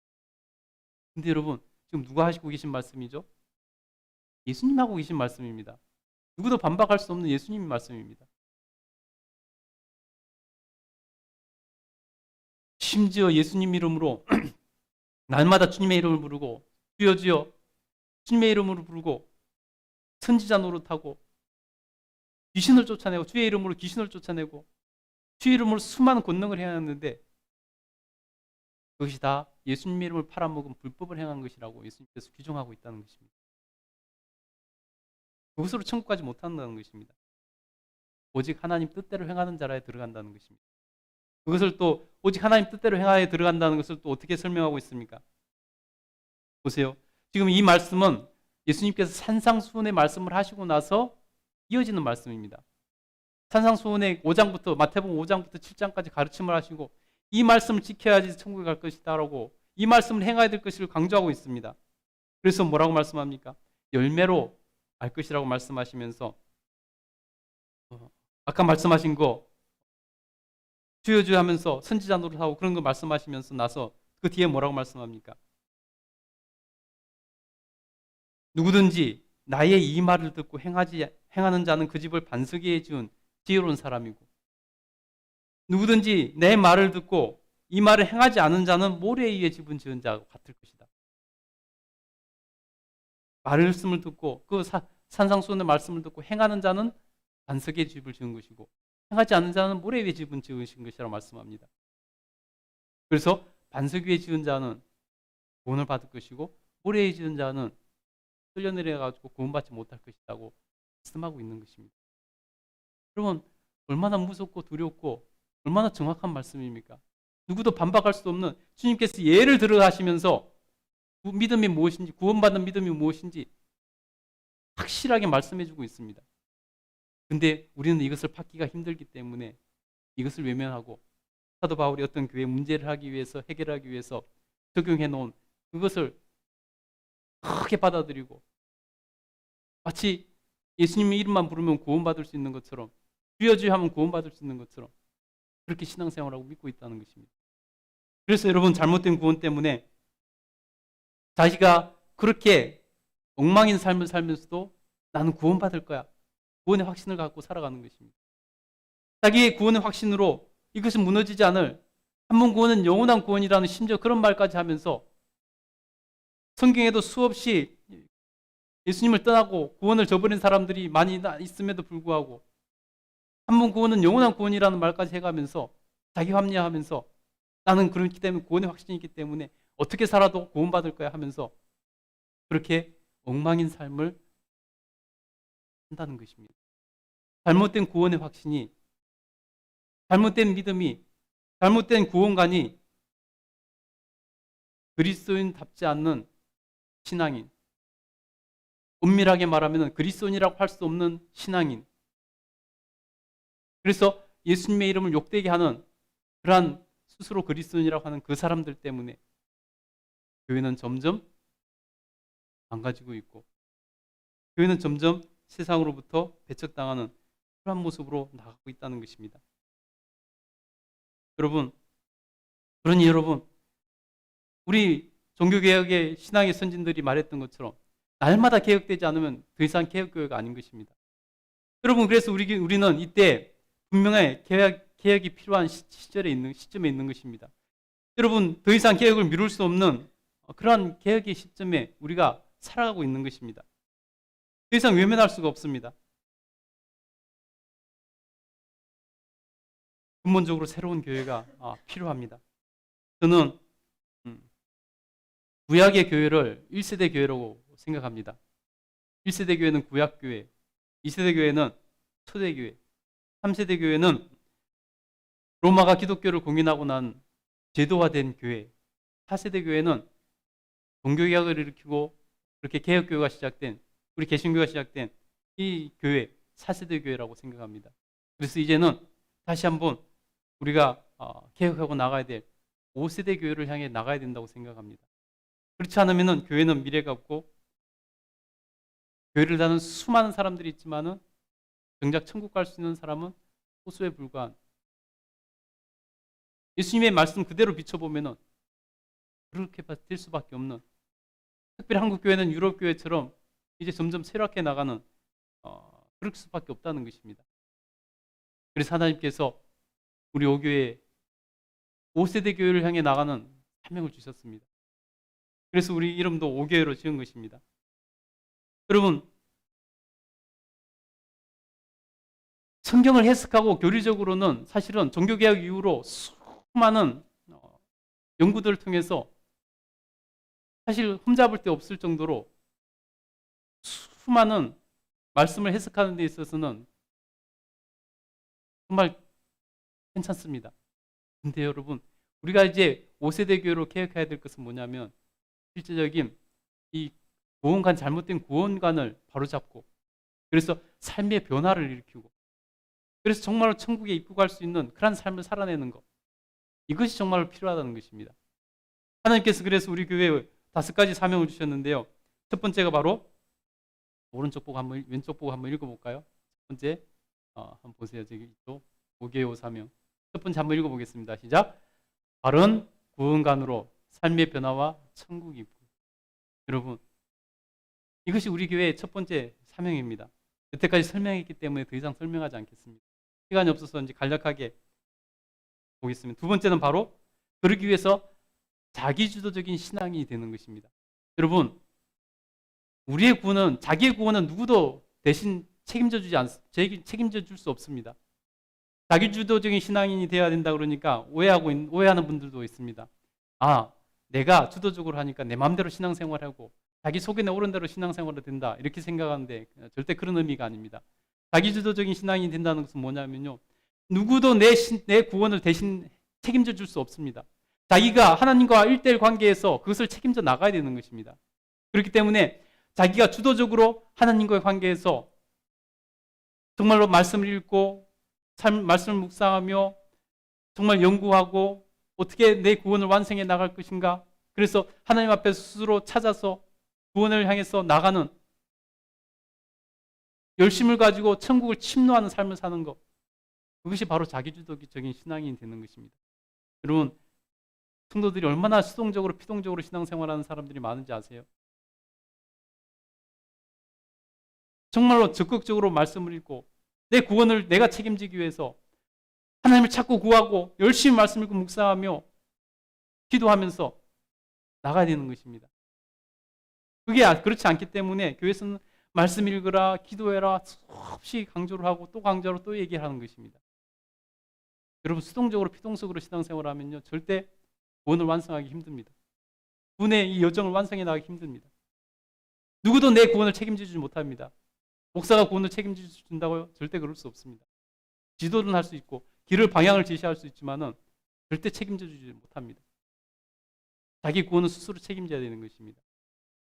근데 여러분 지금 누가 하시고 계신 말씀이죠? 예수님 하고 계신 말씀입니다. 누구도 반박할 수 없는 예수님의 말씀입니다. 심지어 예수님 이름으로 날마다 주님의 이름을 부르고 주여 주여 주님의 이름으로 부르고 선지자 노릇하고 귀신을 쫓아내고 주의 이름으로 귀신을 쫓아내고 주의 이름으로 수많은 권능을 행하는데 그것이 다 예수님의 이름을 팔아먹은 불법을 행한 것이라고 예수님께서 규정하고 있다는 것입니다. 그것으로 천국까지 못한다는 것입니다. 오직 하나님 뜻대로 행하는 자라에 들어간다는 것입니다. 그것을 또 오직 하나님 뜻대로 행하에 들어간다는 것을 또 어떻게 설명하고 있습니까? 보세요. 지금 이 말씀은 예수님께서 산상수훈의 말씀을 하시고 나서 이어지는 말씀입니다. 산상수훈의 5장부터 마태복음 5장부터 7장까지 가르침을 하시고 이 말씀을 지켜야지 천국에 갈 것이다 라고 이 말씀을 행해야 될 것을 강조하고 있습니다. 그래서 뭐라고 말씀합니까? 열매로 알 것이라고 말씀하시면서 아까 말씀하신 거 주여 주여 하면서 선지자 노릇하고 그런 거 말씀하시면서 나서 그 뒤에 뭐라고 말씀합니까? 누구든지 나의 이 말을 듣고 행하는 자는 그 집을 반석 위에 지은 지혜로운 사람이고 누구든지 내 말을 듣고 이 말을 행하지 않은 자는 모래 위에 집은 지은 자와 같을 것이다. 말씀을 듣고 그 산상수훈의 말씀을 듣고 행하는 자는 반석에 집을 지은 것이고 행하지 않는 자는 모래 위에 집은 지으신 것이라고 말씀합니다. 그래서 반석 위에 지은 자는 구원을 받을 것이고 모래 위에 지은 자는 흘려내려가지고 구원받지 못할 것이라고 말씀하고 있는 것입니다. 여러분 얼마나 무섭고 두렵고 얼마나 정확한 말씀입니까? 누구도 반박할 수 없는 주님께서 예를 들어 하시면서 믿음이 무엇인지, 구원받는 믿음이 무엇인지 확실하게 말씀해주고 있습니다. 근데 우리는 이것을 받기가 힘들기 때문에 이것을 외면하고 사도 바울이 어떤 교회 문제를 하기 위해서, 해결하기 위해서 적용해 놓은 그것을 크게 받아들이고 마치 예수님의 이름만 부르면 구원받을 수 있는 것처럼, 주여 주여 하면 구원받을 수 있는 것처럼 그렇게 신앙생활하고 믿고 있다는 것입니다. 그래서 여러분 잘못된 구원 때문에 자기가 그렇게 엉망인 삶을 살면서도 나는 구원받을 거야, 구원의 확신을 갖고 살아가는 것입니다. 자기의 구원의 확신으로 이것은 무너지지 않을, 한 번 구원은 영원한 구원이라는 심지어 그런 말까지 하면서 성경에도 수없이 예수님을 떠나고 구원을 저버린 사람들이 많이 있음에도 불구하고 한 번 구원은 영원한 구원이라는 말까지 해가면서 자기 합리화하면서 나는 그렇기 때문에 구원의 확신이 있기 때문에 어떻게 살아도 구원받을 거야 하면서 그렇게 엉망인 삶을 한다는 것입니다. 잘못된 구원의 확신이, 잘못된 믿음이, 잘못된 구원관이 그리스도인답지 않는 신앙인, 엄밀하게 말하면 그리스도인이라고 할 수 없는 신앙인, 그래서 예수님의 이름을 욕되게 하는 그러한 스스로 그리스도인이라고 하는 그 사람들 때문에 교회는 점점 망가지고 있고 교회는 점점 세상으로부터 배척당하는 그런 모습으로 나가고 있다는 것입니다. 여러분, 그러니 여러분, 우리 종교개혁의 신앙의 선진들이 말했던 것처럼 날마다 개혁되지 않으면 더 이상 개혁교회가 아닌 것입니다. 여러분, 그래서 우리는 이때 분명히 개혁이 필요한 시점에 있는 것입니다. 여러분, 더 이상 개혁을 미룰 수 없는 그러한 개혁의 시점에 우리가 살아가고 있는 것입니다. 더 이상 외면할 수가 없습니다. 근본적으로 새로운 교회가 필요합니다. 저는 구약의 교회를 1세대 교회라고 생각합니다. 1세대 교회는 구약교회, 2세대 교회는 초대교회, 3세대 교회는 로마가 기독교를 공인하고 난 제도화된 교회, 4세대 교회는 종교개혁을 일으키고 그렇게 개혁교회가 시작된, 우리 개신교가 시작된 이 교회, 4세대 교회라고 생각합니다. 그래서 이제는 다시 한번 우리가 개혁하고 나가야 될 5세대 교회를 향해 나가야 된다고 생각합니다. 그렇지 않으면 교회는 미래가 없고 교회를 다는 수많은 사람들이 있지만은 정작 천국 갈 수 있는 사람은 소수에 불과한, 예수님의 말씀 그대로 비춰보면은 그렇게 될 수밖에 없는, 특별히 한국 교회는 유럽 교회처럼 이제 점점 쇠락해 나가는 그럴 수밖에 없다는 것입니다. 그래서 하나님께서 우리 5교회 5세대 교회를 향해 나가는 사명을 주셨습니다. 그래서 우리 이름도 5교회로 지은 것입니다. 여러분, 성경을 해석하고 교리적으로는 사실은 종교개혁 이후로 수많은 연구들을 통해서 사실 흠잡을 데 없을 정도로 수많은 말씀을 해석하는 데 있어서는 정말 괜찮습니다. 근데 여러분, 우리가 이제 5세대 교회로 개혁해야 될 것은 뭐냐면 실제적인 이 구원관, 잘못된 구원관을 바로잡고 그래서 삶의 변화를 일으키고 그래서 정말로 천국에 입국할 수 있는 그런 삶을 살아내는 것, 이것이 정말 필요하다는 것입니다. 하나님께서 그래서 우리 교회에 5가지 사명을 주셨는데요. 첫 번째가 바로 오른쪽 보고 왼쪽 보고 한번 읽어볼까요? 첫 번째 한번 보세요. 저기 또 5개의 사명. 첫 번째 한번 읽어보겠습니다. 시작. 바른 구원관으로 삶의 변화와 천국 입국. 여러분, 이것이 우리 교회의 첫 번째 사명입니다. 여태까지 설명했기 때문에 더 이상 설명하지 않겠습니다. 시간이 없어서 이제 간략하게 보겠습니다. 두 번째는 바로 그러기 위해서 자기주도적인 신앙이 되는 것입니다. 여러분, 우리의 구원은, 자기의 구원은 누구도 대신 책임져 줄 수 없습니다. 자기주도적인 신앙인이 되어야 된다 그러니까 오해하는 분들도 있습니다. 아, 내가 주도적으로 하니까 내 마음대로 신앙생활하고 자기 속에 오른 대로 신앙생활을 된다 이렇게 생각하는데 절대 그런 의미가 아닙니다. 자기주도적인 신앙인이 된다는 것은 뭐냐면요, 누구도 내 구원을 대신 책임져 줄 수 없습니다. 자기가 하나님과 1:1 관계에서 그것을 책임져 나가야 되는 것입니다. 그렇기 때문에 자기가 주도적으로 하나님과의 관계에서 정말로 말씀을 읽고 말씀을 묵상하며 정말 연구하고 어떻게 내 구원을 완성해 나갈 것인가, 그래서 하나님 앞에 스스로 찾아서 구원을 향해서 나가는 열심을 가지고 천국을 침노하는 삶을 사는 것, 그것이 바로 자기주도적인 신앙인이 되는 것입니다. 여러분, 성도들이 얼마나 수동적으로 피동적으로 신앙생활하는 사람들이 많은지 아세요? 정말로 적극적으로 말씀을 읽고 내 구원을 내가 책임지기 위해서 하나님을 찾고 구하고 열심히 말씀 읽고 묵상하며 기도하면서 나가야 되는 것입니다. 그게 그렇지 않기 때문에 교회에서는 말씀 읽으라, 기도해라 수없이 강조를 하고 또 강조하고 또 얘기하는 것입니다. 여러분, 수동적으로 피동적으로 신앙생활하면요 절대 구원을 완성하기 힘듭니다. 구원의 이 여정을 완성해 나가기 힘듭니다. 누구도 내 구원을 책임지지 못합니다. 목사가 구원을 책임져준다고요? 절대 그럴 수 없습니다. 지도는 할 수 있고 길을 방향을 제시할 수 있지만은 절대 책임져주지 못합니다. 자기 구원은 스스로 책임져야 되는 것입니다.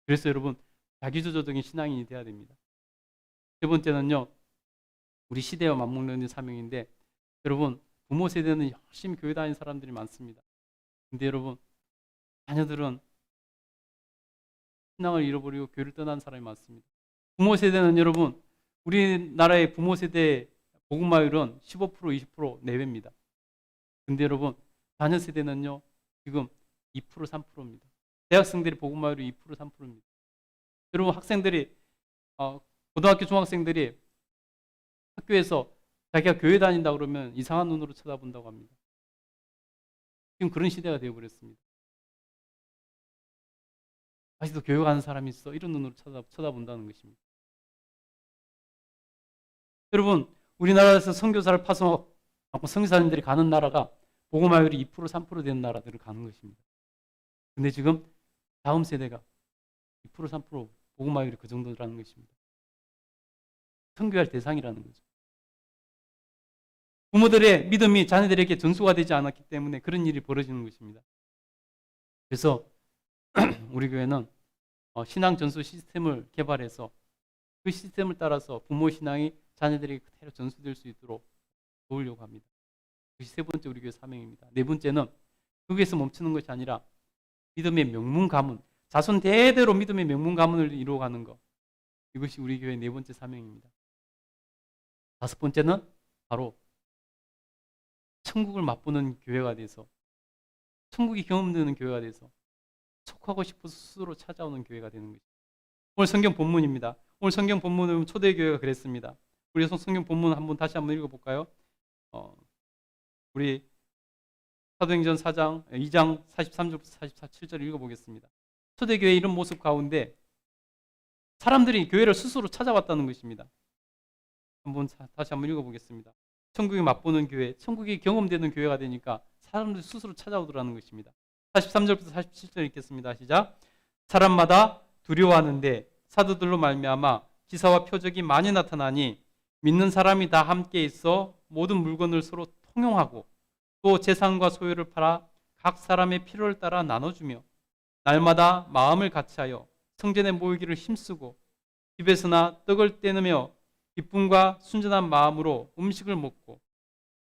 그래서 여러분, 자기주도적인 신앙인이 되어야 됩니다. 세 번째는요, 우리 시대와 맞먹는 사명인데, 여러분, 부모 세대는 열심히 교회 다니는 사람들이 많습니다. 근데 여러분, 자녀들은 신앙을 잃어버리고 교회를 떠나는 사람이 많습니다. 부모 세대는 여러분, 우리나라의 부모 세대 복음화율은 15%, 20% 내외입니다. 근데 여러분, 자녀 세대는요, 지금 2%, 3%입니다. 대학생들이 복음화율이 2%, 3%입니다. 여러분, 학생들이, 고등학교, 중학생들이 학교에서 자기가 교회 다닌다 그러면 이상한 눈으로 쳐다본다고 합니다. 지금 그런 시대가 되어버렸습니다. 아직도 교회 가는 사람이 있어? 이런 눈으로 쳐다본다는 것입니다. 여러분, 우리나라에서 선교사를 파송하고 선교사님들이 가는 나라가 복음화율이 2%, 3% 되는 나라들을 가는 것입니다. 근데 지금 다음 세대가 2%, 3% 복음화율이 그 정도라는 것입니다. 선교할 대상이라는 거죠. 부모들의 믿음이 자녀들에게 전수가 되지 않았기 때문에 그런 일이 벌어지는 것입니다. 그래서 우리 교회는 신앙 전수 시스템을 개발해서 그 시스템을 따라서 부모 신앙이 자녀들에게 그대로 전수될 수 있도록 도우려고 합니다. 그것이 세 번째 우리 교회 사명입니다. 네 번째는 거기에서 멈추는 것이 아니라 믿음의 명문 가문, 자손 대대로 믿음의 명문 가문을 이루어가는 것, 이것이 우리 교회의 네 번째 사명입니다. 다섯 번째는 바로 천국을 맛보는 교회가 돼서, 천국이 경험되는 교회가 돼서 속하고 싶어서 스스로 찾아오는 교회가 되는 것입니다. 오늘 성경 본문입니다. 오늘 성경 본문은 초대교회가 그랬습니다. 우리 성경 본문 다시 한번 읽어볼까요? 우리 사도행전 2장 43절부터 44절 읽어보겠습니다. 초대교회 이런 모습 가운데 사람들이 교회를 스스로 찾아왔다는 것입니다. 다시 한번 읽어보겠습니다. 천국이 맛보는 교회, 천국이 경험되는 교회가 되니까 사람들이 스스로 찾아오더라는 것입니다. 43절부터 47절 읽겠습니다. 시작. 사람마다 두려워하는데 사도들로 말미암아 기사와 표적이 많이 나타나니 믿는 사람이 다 함께 있어 모든 물건을 서로 통용하고 또 재산과 소유를 팔아 각 사람의 필요를 따라 나눠주며 날마다 마음을 같이하여 성전에 모이기를 힘쓰고 집에서나 떡을 떼누며 기쁨과 순전한 마음으로 음식을 먹고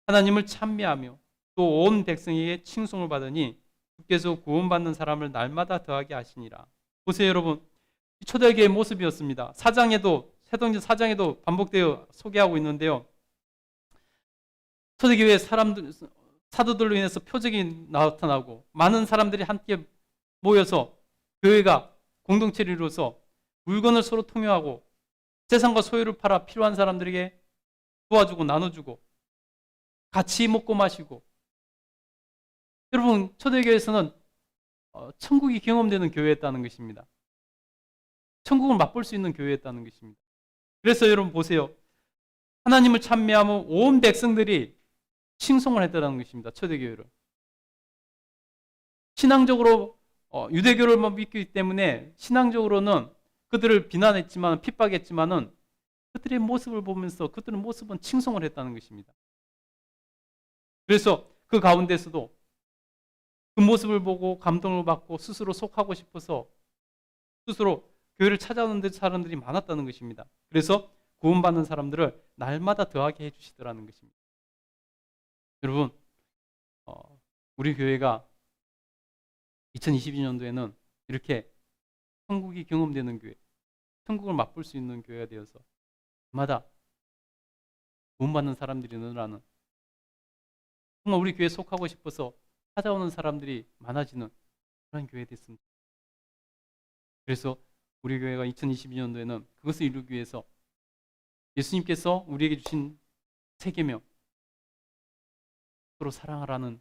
하나님을 찬미하며 또 온 백성에게 칭송을 받으니 주께서 구원받는 사람을 날마다 더하게 하시니라. 보세요 여러분, 초대교회의 모습이었습니다. 사도행전 4장에도 반복되어 소개하고 있는데요. 초대교회 사도들로 인해서 표적이 나타나고 많은 사람들이 함께 모여서 교회가 공동체를 이루어서 물건을 서로 통용하고 재산과 소유를 팔아 필요한 사람들에게 도와주고 나눠주고 같이 먹고 마시고 여러분, 초대교회에서는 천국이 경험되는 교회였다는 것입니다. 천국을 맛볼 수 있는 교회였다는 것입니다. 그래서 여러분 보세요. 하나님을 찬미하면 온 백성들이 칭송을 했다는 것입니다. 초대교회를. 신앙적으로 유대교를 믿기 때문에 신앙적으로는 그들을 비난했지만 핍박했지만은 그들의 모습을 보면서 그들의 모습은 칭송을 했다는 것입니다. 그래서 그 가운데서도 그 모습을 보고 감동을 받고 스스로 속하고 싶어서 스스로 교회를 찾아오는 데 사람들이 많았다는 것입니다. 그래서 구원받는 사람들을 날마다 더하게 해주시더라는 것입니다. 여러분, 우리 교회가 2022년도에는 이렇게 천국이 경험되는 교회, 천국을 맛볼 수 있는 교회가 되어서 마다 구원받는 사람들이 늘어나는, 정말 우리 교회에 속하고 싶어서 찾아오는 사람들이 많아지는 그런 교회 됐습니다. 그래서 우리 교회가 2022년도에는 그것을 이루기 위해서 예수님께서 우리에게 주신 세계명, 서로 사랑하라는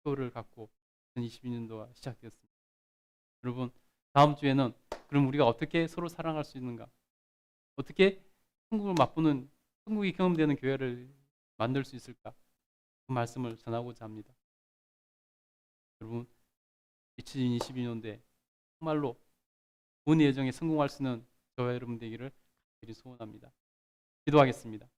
표를 갖고 2022년도가 시작되었습니다. 여러분, 다음 주에는 그럼 우리가 어떻게 서로 사랑할 수 있는가? 어떻게 천국을 맛보는, 천국이 경험되는 교회를 만들 수 있을까? 그 말씀을 전하고자 합니다. 여러분, 2022년도에 정말로 구원의 여정에 성공할 수 있는 저와 여러분 되기를 간절히 소원합니다. 기도하겠습니다.